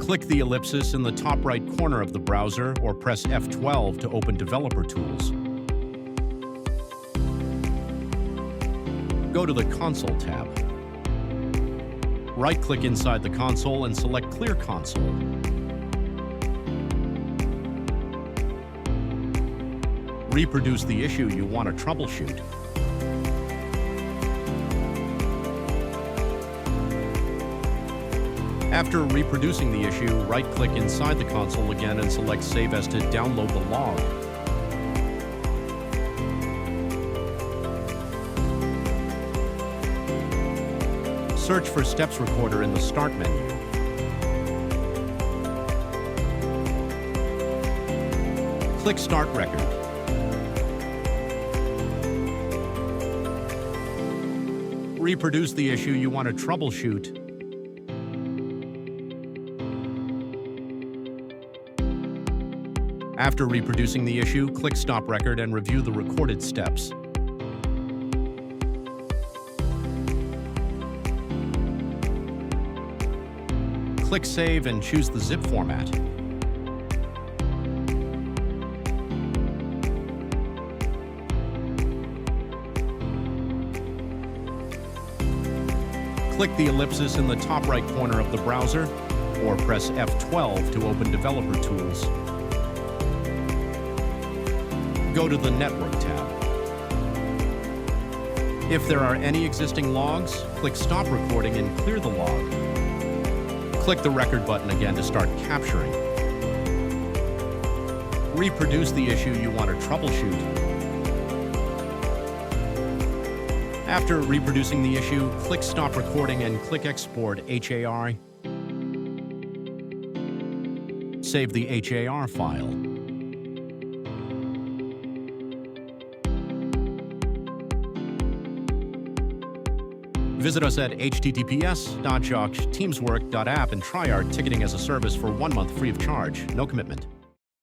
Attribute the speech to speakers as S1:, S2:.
S1: Click the ellipsis in the top right corner of the browser or press F12 to open Developer Tools. Go to the Console tab. Right-click inside the console and select Clear Console. Reproduce the issue you want to troubleshoot. After reproducing the issue, right-click inside the console again and select Save As to download the log. Search for Steps Recorder in the Start menu. Click Start Record. Reproduce the issue you want to troubleshoot. After reproducing the issue, click Stop Record and review the recorded steps. Click Save and choose the zip format. Click the ellipsis in the top right corner of the browser, or press F12 to open Developer Tools. Go to the Network tab. If there are any existing logs, click Stop Recording and clear the log. Click the Record button again to start capturing. Reproduce the issue you want to troubleshoot. After reproducing the issue, click Stop Recording and click Export HAR. Save the HAR file. Visit us at https://teamswork.app and try our ticketing as a service for 1 month free of charge. No commitment.